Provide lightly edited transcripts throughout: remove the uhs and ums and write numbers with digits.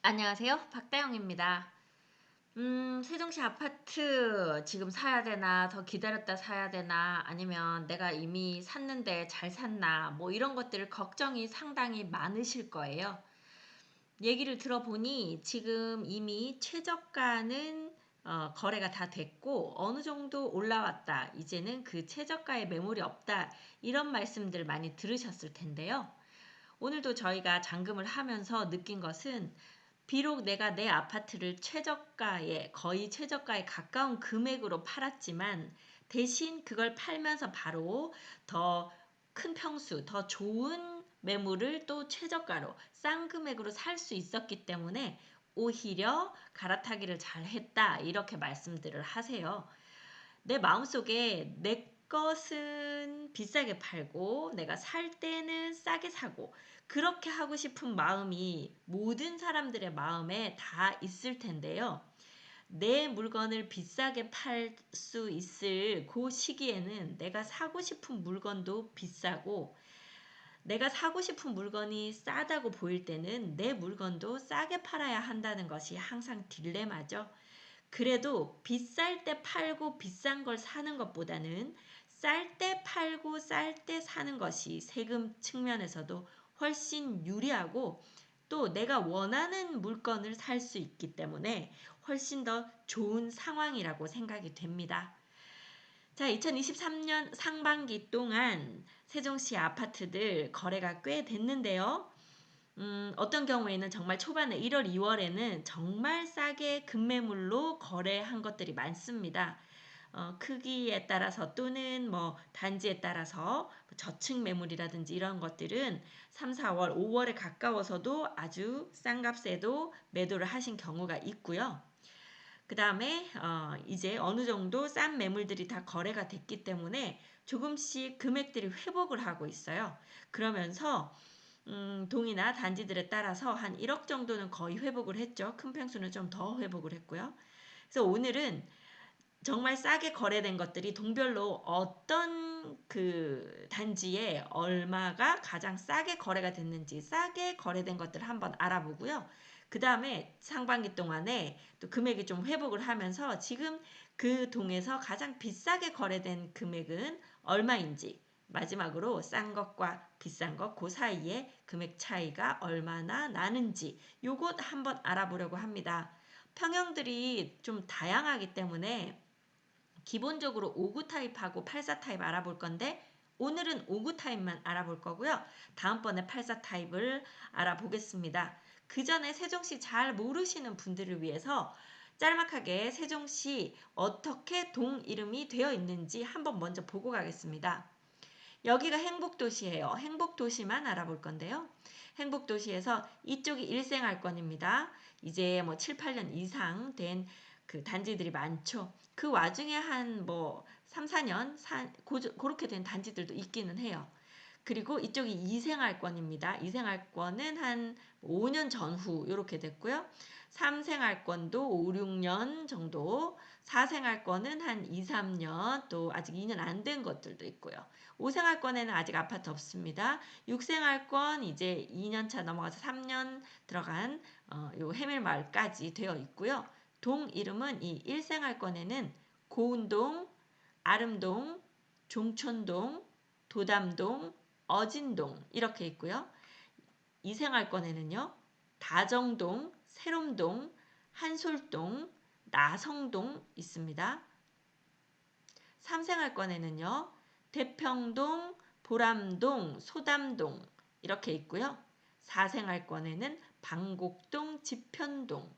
안녕하세요. 박다영입니다. 세종시 아파트 지금 사야 되나, 더 기다렸다 사야 되나, 아니면 내가 이미 샀는데 잘 샀나, 뭐 이런 것들 걱정이 상당히 많으실 거예요. 얘기를 들어보니 지금 이미 최저가는 거래가 다 됐고 어느 정도 올라왔다. 이제는 그 최저가에 매물이 없다. 이런 말씀들 많이 들으셨을 텐데요. 오늘도 저희가 잔금을 하면서 느낀 것은 비록 내가 내 아파트를 최저가에 거의 최저가에 가까운 금액으로 팔았지만 대신 그걸 팔면서 바로 더 큰 평수, 더 좋은 매물을 또 최저가로 싼 금액으로 살 수 있었기 때문에 오히려 갈아타기를 잘 했다 이렇게 말씀들을 하세요. 내 마음속에 내 것은 비싸게 팔고 내가 살 때는 싸게 사고 그렇게 하고 싶은 마음이 모든 사람들의 마음에 다 있을 텐데요. 내 물건을 비싸게 팔 수 있을 그 시기에는 내가 사고 싶은 물건도 비싸고 내가 사고 싶은 물건이 싸다고 보일 때는 내 물건도 싸게 팔아야 한다는 것이 항상 딜레마죠. 그래도 비쌀 때 팔고 비싼 걸 사는 것보다는 쌀 때 팔고 쌀 때 사는 것이 세금 측면에서도 훨씬 유리하고 또 내가 원하는 물건을 살 수 있기 때문에 훨씬 더 좋은 상황이라고 생각이 됩니다. 자, 2023년 상반기 동안 세종시 아파트들 거래가 꽤 됐는데요. 어떤 경우에는 정말 초반에 1월, 2월에는 정말 싸게 급매물로 거래한 것들이 많습니다. 크기에 따라서 또는 뭐 단지에 따라서 저층 매물이라든지 이런 것들은 3, 4월, 5월에 가까워서도 아주 싼 값에도 매도를 하신 경우가 있고요. 그 다음에 이제 어느 정도 싼 매물들이 다 거래가 됐기 때문에 조금씩 금액들이 회복을 하고 있어요. 그러면서 동이나 단지들에 따라서 한 1억 정도는 거의 회복을 했죠. 큰 평수는 좀 더 회복을 했고요. 그래서 오늘은 정말 싸게 거래된 것들이 동별로 어떤 그 단지에 얼마가 가장 싸게 거래가 됐는지 싸게 거래된 것들을 한번 알아보고요. 그 다음에 상반기 동안에 또 금액이 좀 회복을 하면서 지금 그 동에서 가장 비싸게 거래된 금액은 얼마인지 마지막으로 싼 것과 비싼 것 그 사이에 금액 차이가 얼마나 나는지 요것 한번 알아보려고 합니다. 평형들이 좀 다양하기 때문에 기본적으로 5구 타입하고 84 타입 알아볼 건데 오늘은 5구 타입만 알아볼 거고요. 다음번에 84 타입을 알아보겠습니다. 그 전에 세종시 잘 모르시는 분들을 위해서 짤막하게 세종시 어떻게 동 이름이 되어 있는지 한번 먼저 보고 가겠습니다. 여기가 행복도시예요. 행복도시만 알아볼 건데요. 행복도시에서 이쪽이 일생활권입니다. 이제 뭐 7, 8년 이상 된 그 단지들이 많죠. 그 와중에 한 뭐 3, 4년 그렇게 된 단지들도 있기는 해요. 그리고 이쪽이 이생활권입니다. 이생활권은 한 5년 전후 이렇게 됐고요. 3생활권도 5, 6년 정도, 4생활권은 한 2, 3년, 또 아직 2년 안 된 것들도 있고요. 5생활권에는 아직 아파트 없습니다. 6생활권 이제 2년차 넘어가서 3년 들어간 요 해밀마을까지 되어 있고요. 동 이름은 이 1생활권에는 고운동, 아름동, 종촌동, 도담동, 어진동 이렇게 있고요. 이생활권에는요. 다정동, 새롬동, 한솔동, 나성동 있습니다. 3생활권에는요. 대평동, 보람동, 소담동 이렇게 있고요. 4생활권에는 방곡동, 지편동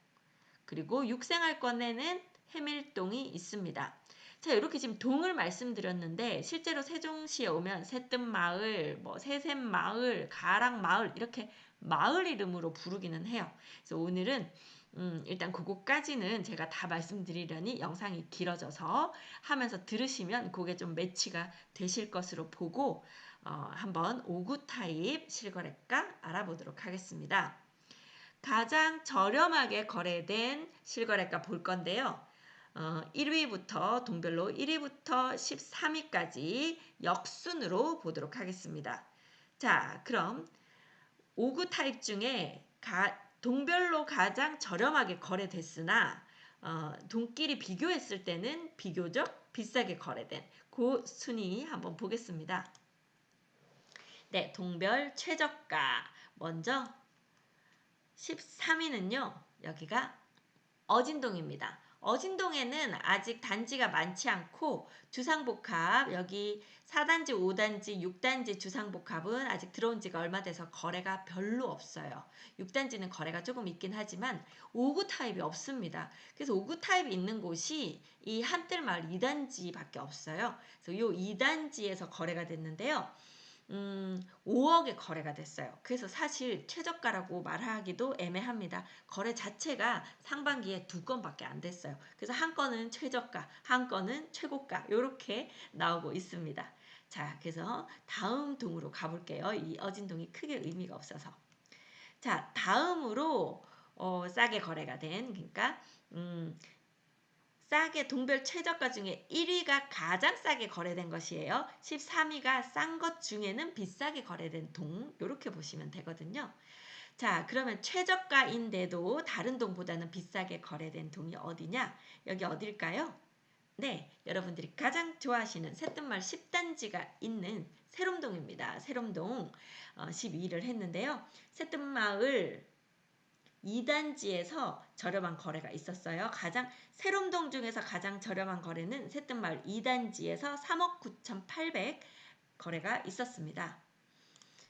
그리고 6생활권에는 해밀동이 있습니다. 자, 이렇게 지금 동을 말씀드렸는데 실제로 세종시에 오면 새뜸마을, 뭐 새샘마을, 가락마을 이렇게 마을 이름으로 부르기는 해요. 그래서 오늘은 일단 그거까지는 제가 다 말씀드리려니 영상이 길어져서 하면서 들으시면 그게 좀 매치가 되실 것으로 보고 한번 5구 타입 실거래가 알아보도록 하겠습니다. 가장 저렴하게 거래된 실거래가 볼 건데요. 1위부터 동별로 1위부터 13위까지 역순으로 보도록 하겠습니다. 자, 그럼 5구 타입 중에 동별로 가장 저렴하게 거래됐으나 동끼리 비교했을 때는 비교적 비싸게 거래된 그 순위 한번 보겠습니다. 네, 동별 최저가 먼저 13위는요. 여기가 어진동입니다. 어진동에는 아직 단지가 많지 않고 주상복합 여기 4단지, 5단지, 6단지 주상복합은 아직 들어온 지가 얼마 돼서 거래가 별로 없어요. 6단지는 거래가 조금 있긴 하지만 5구 타입이 없습니다. 그래서 5구 타입이 있는 곳이 이 한뜰마을 2단지밖에 없어요. 그래서 이 2단지에서 거래가 됐는데요. 5억에 거래가 됐어요. 그래서 사실 최저가라고 말하기도 애매합니다. 거래 자체가 상반기에 2건밖에 안 됐어요. 그래서 한 건은 최저가, 한 건은 최고가 이렇게 나오고 있습니다. 자, 그래서 다음 동으로 가볼게요. 이 어진동이 크게 의미가 없어서. 자, 다음으로 싸게 거래가 된 그러니까 싸게 동별 최저가 중에 1위가 가장 싸게 거래된 것이에요. 13위가 싼 것 중에는 비싸게 거래된 동 이렇게 보시면 되거든요. 자, 그러면 최저가인데도 다른 동보다는 비싸게 거래된 동이 어디냐? 여기 어딜까요? 네, 여러분들이 가장 좋아하시는 새뜸마을 10단지가 있는 세롬동입니다. 세롬동 12위를 했는데요. 새뜸마을 2단지에서 저렴한 거래가 있었어요. 세롬동 중에서 가장 저렴한 거래는 새뜸마을 2단지에서 3억 9,800 거래가 있었습니다.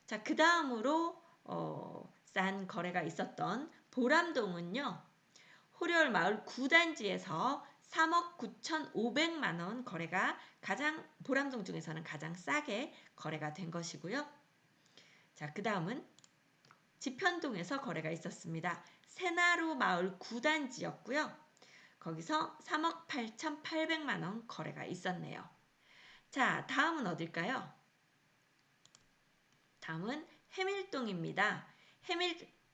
자, 그 다음으로 싼 거래가 있었던 보람동은요. 호려울마을 9단지에서 3억 9,500만 원 거래가 보람동 중에서는 가장 싸게 거래가 된 것이고요. 자, 그 다음은 지편동에서 거래가 있었습니다. 새나루 마을 9단지였고요. 거기서 3억 8,800만 원 거래가 있었네요. 자, 다음은 어딜까요? 다음은 해밀동입니다.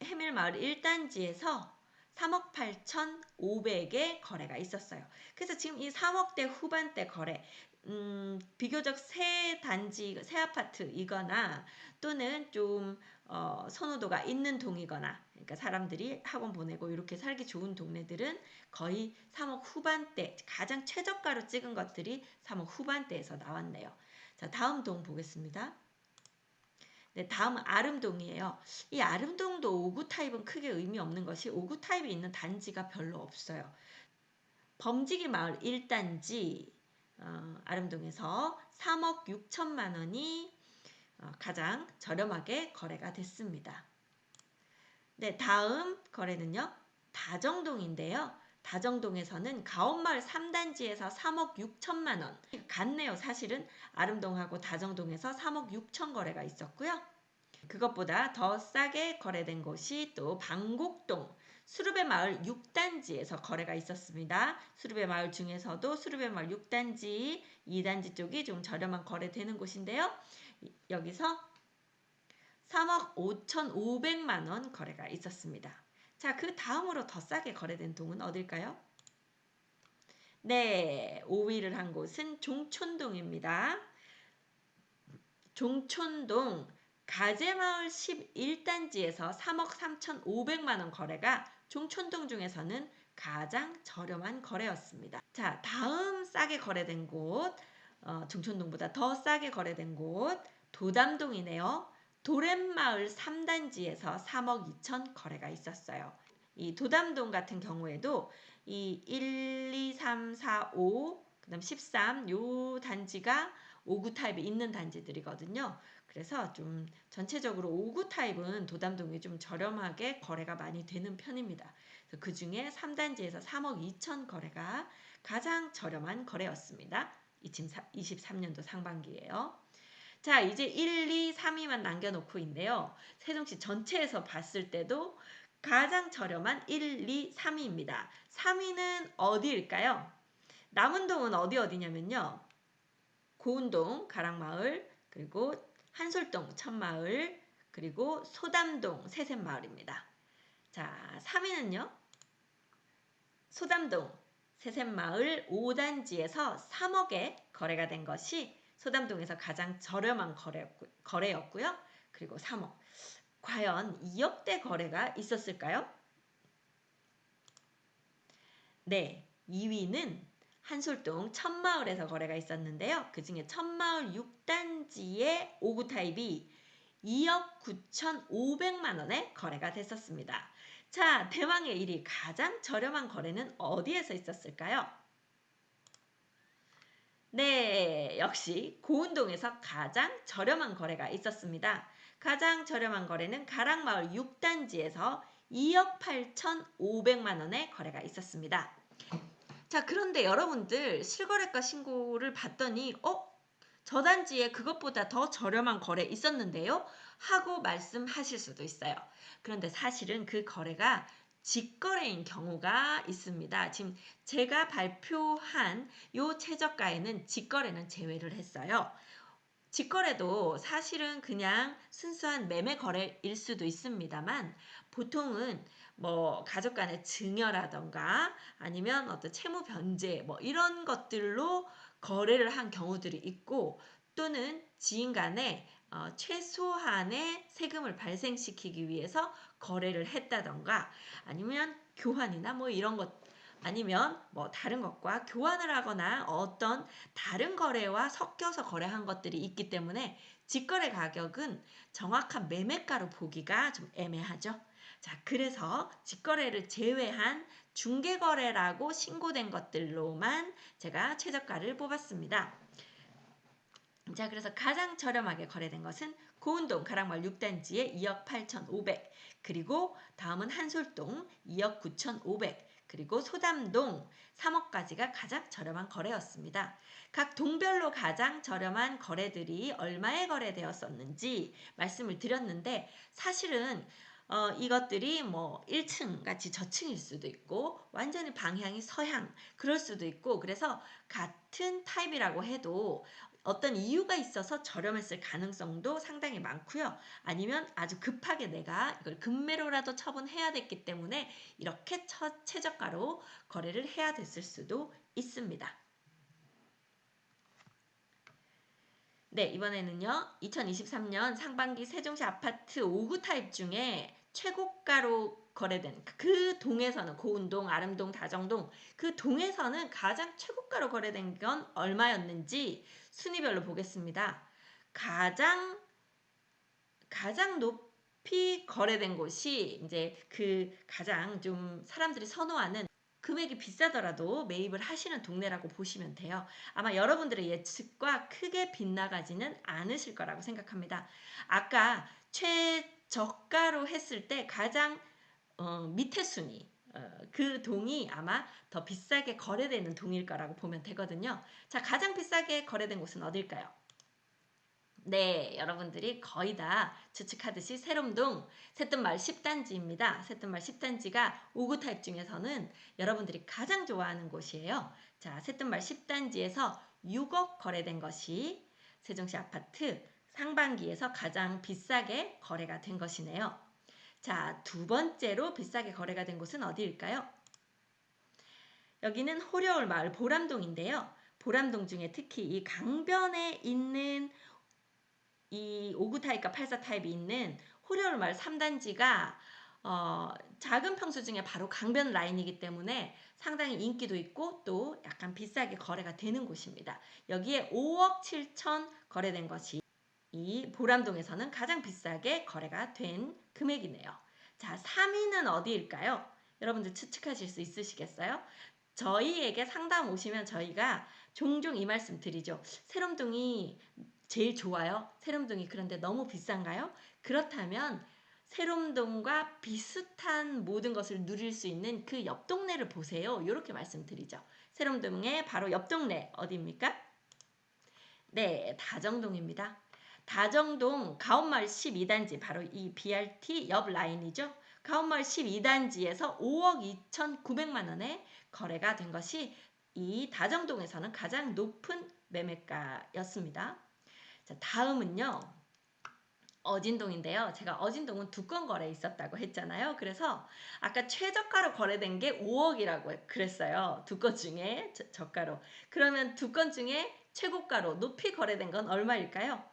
해밀마을 1단지에서 3억 8,500의 거래가 있었어요. 그래서 지금 이 3억대 후반대 거래 비교적 새 단지, 새 아파트이거나 또는 좀 선호도가 있는 동이거나 그러니까 사람들이 학원 보내고 이렇게 살기 좋은 동네들은 거의 3억 후반대 가장 최저가로 찍은 것들이 3억 후반대에서 나왔네요. 자, 다음 동 보겠습니다. 네, 다음은 아름동이에요. 이 아름동도 5구 타입은 크게 의미 없는 것이 5구 타입이 있는 단지가 별로 없어요. 범지기 마을 1단지 아름동에서 3억 6천만 원이 가장 저렴하게 거래가 됐습니다. 네, 다음 거래는요. 다정동인데요. 다정동에서는 가온마을 3단지에서 3억 6천만 원 같네요. 사실은 아름동하고 다정동에서 3억 6천 거래가 있었고요. 그것보다 더 싸게 거래된 곳이 또 방곡동 수르베마을 6단지에서 거래가 있었습니다. 수르베마을 중에서도 수르베마을 6단지, 2단지 쪽이 좀 저렴한 거래되는 곳인데요. 여기서 3억 5,500만 원 거래가 있었습니다. 자, 그 다음으로 더 싸게 거래된 동은 어딜까요? 네, 5위를 한 곳은 종촌동입니다. 종촌동 가재마을 11단지에서 3억 3,500만 원 거래가 종촌동 중에서는 가장 저렴한 거래였습니다. 자, 다음 싸게 거래된 곳, 종촌동보다 더 싸게 거래된 곳 도담동이네요. 도렘마을 3단지에서 3억 2천 거래가 있었어요. 이 도담동 같은 경우에도 이 1, 2, 3, 4, 5, 그 다음 13, 요 단지가 5구 타입이 있는 단지들이거든요. 그래서 좀 전체적으로 5구 타입은 도담동이 좀 저렴하게 거래가 많이 되는 편입니다. 그 중에 3단지에서 3억 2천 거래가 가장 저렴한 거래였습니다. 23년도 상반기예요. 자, 이제 1, 2, 3위만 남겨놓고 있는데요. 세종시 전체에서 봤을 때도 가장 저렴한 1, 2, 3위입니다. 3위는 어디일까요? 남은동은 어디냐면요. 고운동, 가락마을, 그리고 한솔동, 천마을, 그리고 소담동, 새샘마을입니다. 자, 3위는요. 소담동, 새샘마을 5단지에서 3억에 거래가 된 것이 소담동에서 가장 저렴한 거래였고요. 그리고 3억. 과연 2억대 거래가 있었을까요? 네, 2위는 한솔동 천마을에서 거래가 있었는데요. 그중에 천마을 6단지의 5구 타입이 2억 9,500만 원에 거래가 됐었습니다. 자, 대망의 1위 가장 저렴한 거래는 어디에서 있었을까요? 네, 역시 고운동에서 가장 저렴한 거래가 있었습니다. 가장 저렴한 거래는 가락마을 6단지에서 2억 8,500만 원의 거래가 있었습니다. 자, 그런데 여러분들 실거래가 신고를 봤더니 저 단지에 그것보다 더 저렴한 거래 있었는데요? 하고 말씀하실 수도 있어요. 그런데 사실은 그 거래가 직거래인 경우가 있습니다. 지금 제가 발표한 요 최저가에는 직거래는 제외를 했어요. 직거래도 사실은 그냥 순수한 매매 거래일 수도 있습니다만 보통은 뭐 가족 간의 증여라던가 아니면 어떤 채무 변제 뭐 이런 것들로 거래를 한 경우들이 있고 또는 지인 간에 최소한의 세금을 발생시키기 위해서 거래를 했다던가 아니면 교환이나 뭐 이런 것 아니면 뭐 다른 것과 교환을 하거나 어떤 다른 거래와 섞여서 거래한 것들이 있기 때문에 직거래 가격은 정확한 매매가로 보기가 좀 애매하죠. 자, 그래서 직거래를 제외한 중개거래라고 신고된 것들로만 제가 최저가를 뽑았습니다. 자, 그래서 가장 저렴하게 거래된 것은 고운동 가락마을 6단지에 2억 8,500 그리고 다음은 한솔동 2억 9,500 그리고 소담동 3억까지가 가장 저렴한 거래였습니다. 각 동별로 가장 저렴한 거래들이 얼마에 거래되었었는지 말씀을 드렸는데 사실은 이것들이 뭐 1층 같이 저층일 수도 있고 완전히 방향이 서향 그럴 수도 있고 그래서 같은 타입이라고 해도 어떤 이유가 있어서 저렴했을 가능성도 상당히 많고요. 아니면 아주 급하게 내가 이걸 급매로라도 처분해야 됐기 때문에 이렇게 최저가로 거래를 해야 됐을 수도 있습니다. 네, 이번에는요. 2023년 상반기 세종시 아파트 5구 타입 중에 최고가로 거래된 그 동에서는 고운동, 아름동, 다정동 그 동에서는 가장 최고가로 거래된 건 얼마였는지 순위별로 보겠습니다. 가장 높이 거래된 곳이 이제 그 가장 좀 사람들이 선호하는 금액이 비싸더라도 매입을 하시는 동네라고 보시면 돼요. 아마 여러분들의 예측과 크게 빗나가지는 않으실 거라고 생각합니다. 아까 최저가로 했을 때 가장 밑에 순위 그 동이 아마 더 비싸게 거래되는 동일 거라고 보면 되거든요. 자, 가장 비싸게 거래된 곳은 어딜까요? 네, 여러분들이 거의 다 추측하듯이 세롬동 새뜸마을 10단지입니다. 새뜸마을 10단지가 5구 타입 중에서는 여러분들이 가장 좋아하는 곳이에요. 자, 새뜸마을 10단지에서 6억 거래된 것이 세종시 아파트 상반기에서 가장 비싸게 거래가 된 것이네요. 자, 두 번째로 비싸게 거래가 된 곳은 어디일까요? 여기는 호려울 마을 보람동인데요. 보람동 중에 특히 이 강변에 있는 이 5구 타입과 84 타입이 있는 호려울 마을 3단지가 작은 평수 중에 바로 강변 라인이기 때문에 상당히 인기도 있고 또 약간 비싸게 거래가 되는 곳입니다. 여기에 5억 7천 거래된 것이 이 보람동에서는 가장 비싸게 거래가 된 금액이네요. 자, 3위는 어디일까요? 여러분들 추측하실 수 있으시겠어요? 저희에게 상담 오시면 저희가 종종 이 말씀 드리죠. 세롬동이 제일 좋아요. 세롬동이 그런데 너무 비싼가요? 그렇다면 세롬동과 비슷한 모든 것을 누릴 수 있는 그 옆 동네를 보세요. 이렇게 말씀드리죠. 세롬동의 바로 옆 동네 어디입니까? 네, 다정동입니다. 다정동 가온마을 12단지 바로 이 BRT 옆 라인이죠. 가온마을 12단지에서 5억 2,900만 원에 거래가 된 것이 이 다정동에서는 가장 높은 매매가였습니다. 자, 다음은요. 어진동인데요. 제가 어진동은 두 건 거래 있었다고 했잖아요. 그래서 아까 최저가로 거래된 게 5억이라고 그랬어요. 두 건 중에 저가로. 그러면 두 건 중에 최고가로 높이 거래된 건 얼마일까요?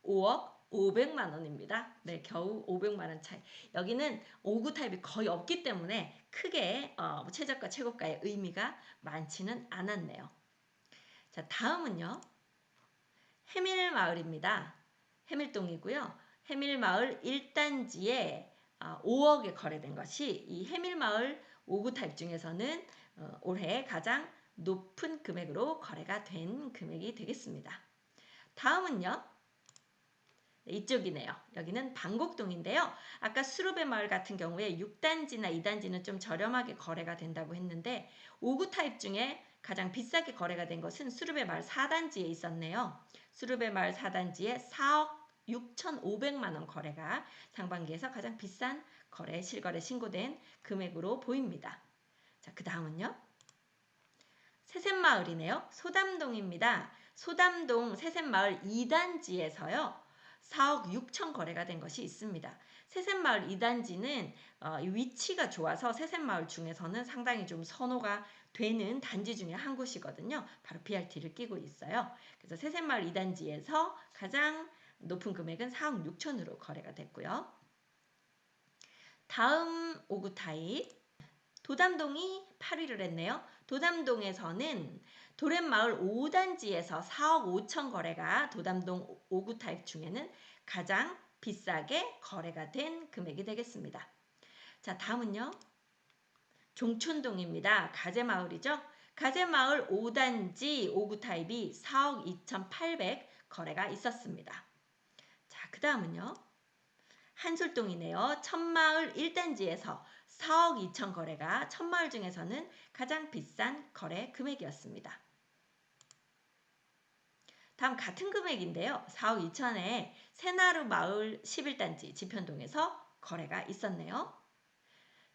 5억 500만 원입니다. 네, 겨우 500만 원 차이. 여기는 5구 타입이 거의 없기 때문에 크게 최저가, 최고가의 의미가 많지는 않았네요. 자, 다음은요. 해밀마을입니다. 해밀동이고요. 해밀마을 1단지에 5억에 거래된 것이 이 해밀마을 5구 타입 중에서는 올해 가장 높은 금액으로 거래가 된 금액이 되겠습니다. 다음은요. 이쪽이네요. 여기는 방곡동인데요. 아까 수르베 마을 같은 경우에 6단지나 2단지는 좀 저렴하게 거래가 된다고 했는데 5구 타입 중에 가장 비싸게 거래가 된 것은 수르베 마을 4단지에 있었네요. 수르베 마을 4단지에 4억 6,500만 원 거래가 상반기에서 가장 비싼 거래 실거래 신고된 금액으로 보입니다. 자, 그 다음은요. 새샘마을이네요. 소담동입니다. 소담동 새샘마을 2단지에서요. 4억 6천 거래가 된 것이 있습니다. 새샘마을 2단지는 위치가 좋아서 새샘마을 중에서는 상당히 좀 선호가 되는 단지 중에 한 곳이거든요. 바로 BRT를 끼고 있어요. 그래서 새샘마을 2단지에서 가장 높은 금액은 4억 6천으로 거래가 됐고요. 다음 5구 타입 도담동이 8위를 했네요. 도담동에서는 도렛마을 5단지에서 4억 5천 거래가 도담동 5구 타입 중에는 가장 비싸게 거래가 된 금액이 되겠습니다. 자, 다음은요. 종촌동입니다. 가재마을이죠. 가재마을 5단지 5구 타입이 4억 2,800 거래가 있었습니다. 자, 그 다음은요. 한솔동이네요. 천마을 1단지에서 4억 2천 거래가 천마을 중에서는 가장 비싼 거래 금액이었습니다. 다음 같은 금액인데요. 4억 2천에 새나루 마을 11단지 지편동에서 거래가 있었네요.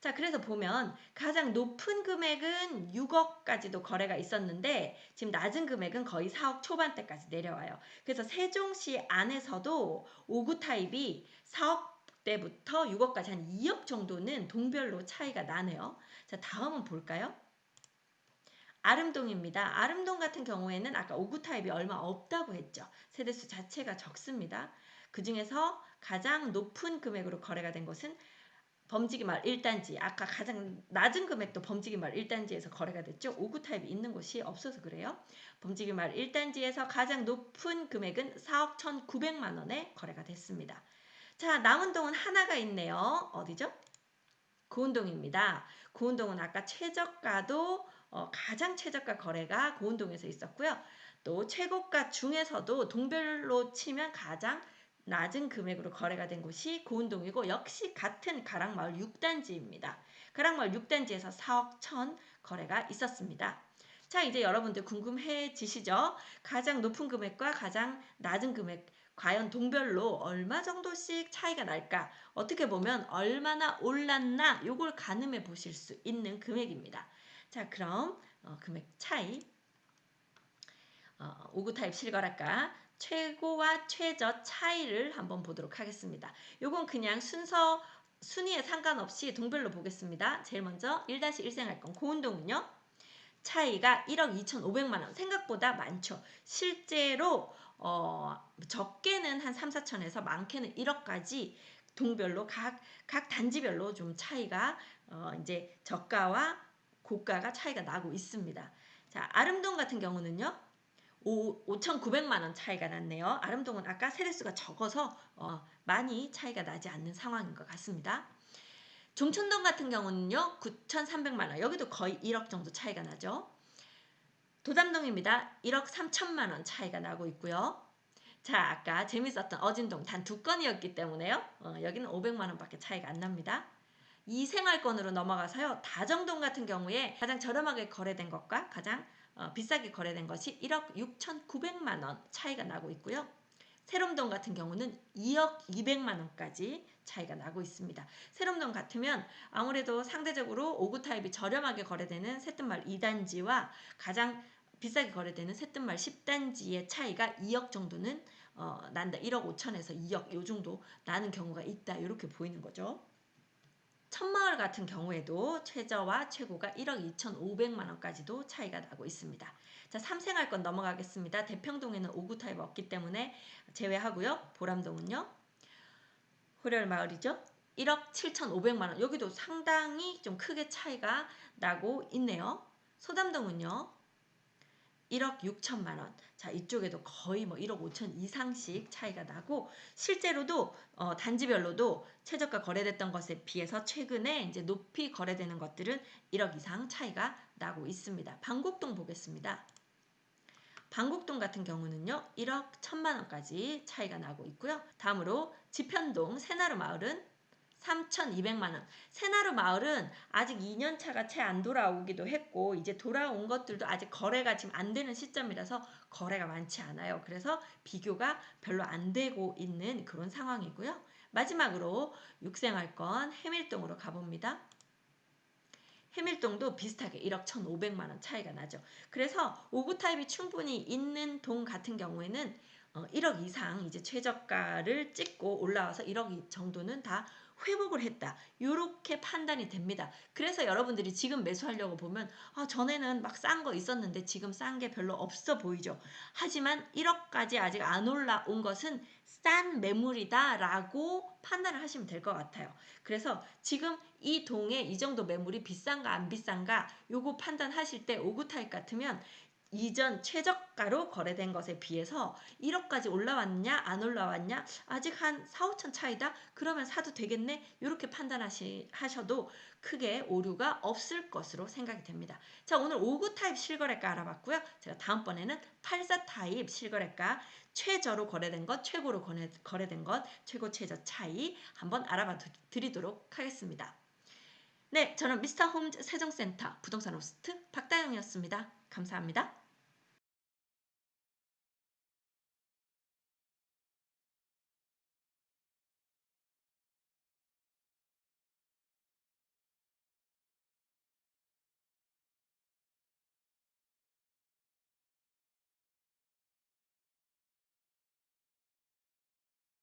자, 그래서 보면 가장 높은 금액은 6억까지도 거래가 있었는데 지금 낮은 금액은 거의 4억 초반대까지 내려와요. 그래서 세종시 안에서도 5구 타입이 4억 대부터 6억까지 한 2억 정도는 동별로 차이가 나네요. 자, 다음은 볼까요? 아름동입니다. 아름동 같은 경우에는 아까 5구 타입이 얼마 없다고 했죠. 세대수 자체가 적습니다. 그 중에서 가장 높은 금액으로 거래가 된 것은 범지기 마을 1단지, 아까 가장 낮은 금액도 범지기 마을 1단지에서 거래가 됐죠. 5구 타입이 있는 곳이 없어서 그래요. 범지기 마을 1단지에서 가장 높은 금액은 4억 1,900만 원에 거래가 됐습니다. 자, 남은 동은 하나가 있네요. 어디죠? 고운동입니다. 고운동은 아까 최저가도 가장 최저가 거래가 고운동에서 있었고요. 또 최고가 중에서도 동별로 치면 가장 낮은 금액으로 거래가 된 곳이 고운동이고 역시 같은 가락마을 6단지입니다. 가락마을 6단지에서 4억 1천 거래가 있었습니다. 자, 이제 여러분들 궁금해지시죠? 가장 높은 금액과 가장 낮은 금액 과연 동별로 얼마 정도씩 차이가 날까? 어떻게 보면 얼마나 올랐나 요걸 가늠해 보실 수 있는 금액입니다. 자, 그럼 금액 차이 5구 타입 실거래가 최고와 최저 차이를 한번 보도록 하겠습니다. 요건 그냥 순위에 상관없이 동별로 보겠습니다. 제일 먼저 1-1 생활권 고운동은요. 차이가 1억 2,500만 원 생각보다 많죠. 실제로 적게는 한 3, 4천에서 많게는 1억까지 동별로 각 단지별로 좀 차이가 이제 저가와 고가가 차이가 나고 있습니다. 자, 아름동 같은 경우는요. 5,900만 원 차이가 났네요. 아름동은 아까 세대수가 적어서 많이 차이가 나지 않는 상황인 것 같습니다. 종촌동 같은 경우는요. 9,300만 원. 여기도 거의 1억 정도 차이가 나죠. 도담동입니다. 1억 3천만 원 차이가 나고 있고요. 자, 아까 재밌었던 어진동 단 2건이었기 때문에요. 여기는 500만 원밖에 차이가 안 납니다. 이생활권으로 넘어가서요. 다정동 같은 경우에 가장 저렴하게 거래된 것과 가장 비싸게 거래된 것이 1억 6,900만 원 차이가 나고 있고요. 세롬동 같은 경우는 2억 200만 원까지 차이가 나고 있습니다. 세롬동 같으면 아무래도 상대적으로 5구 타입이 저렴하게 거래되는 새뜸마을 2단지와 가장 비싸게 거래되는 새뜸마을 10단지의 차이가 2억 정도는 난다. 1억 5천에서 2억 요 정도 나는 경우가 있다. 이렇게 보이는 거죠. 천마을 같은 경우에도 최저와 최고가 1억 2,500만 원까지도 차이가 나고 있습니다. 자, 삼생활권 넘어가겠습니다. 대평동에는 5구 타입 없기 때문에 제외하고요. 보람동은요. 호렬마을이죠. 1억 7,500만 원. 여기도 상당히 좀 크게 차이가 나고 있네요. 소담동은요. 1억 6천만 원. 자, 이쪽에도 거의 뭐 1억 5천 이상씩 차이가 나고 실제로도 단지별로도 최저가 거래됐던 것에 비해서 최근에 이제 높이 거래되는 것들은 1억 이상 차이가 나고 있습니다. 방곡동 보겠습니다. 방곡동 같은 경우는요. 1억 1천만 원까지 차이가 나고 있고요. 다음으로 지편동 새나루 마을은 3,200만 원. 새나루 마을은 아직 2년 차가 채 안 돌아오기도 했고 이제 돌아온 것들도 아직 거래가 지금 안 되는 시점이라서 거래가 많지 않아요. 그래서 비교가 별로 안 되고 있는 그런 상황이고요. 마지막으로 육생활권 해밀동으로 가봅니다. 해밀동도 비슷하게 1억 1,500만 원 차이가 나죠. 그래서 5구 타입이 충분히 있는 동 같은 경우에는 1억 이상 이제 최저가를 찍고 올라와서 1억 정도는 다 회복을 했다. 이렇게 판단이 됩니다. 그래서 여러분들이 지금 매수하려고 보면 전에는 막 싼 거 있었는데 지금 싼 게 별로 없어 보이죠. 하지만 1억까지 아직 안 올라온 것은 싼 매물이다라고 판단을 하시면 될 것 같아요. 그래서 지금 이 동에 이 정도 매물이 비싼가 안 비싼가 요거 판단하실 때 5구 타입 같으면 이전 최저가로 거래된 것에 비해서 1억까지 올라왔냐 안 올라왔냐 아직 한 4, 5천 차이다 그러면 사도 되겠네 이렇게 판단하셔도 크게 오류가 없을 것으로 생각이 됩니다. 자, 오늘 5구 타입 실거래가 알아봤고요. 제가 다음번에는 84 타입 실거래가 최저로 거래된 것, 최고로 거래된 것, 최고 최저 차이 한번 알아봐 드리도록 하겠습니다. 네, 저는 미스터 홈즈 세종센터 부동산 호스트 박다영이었습니다. 감사합니다.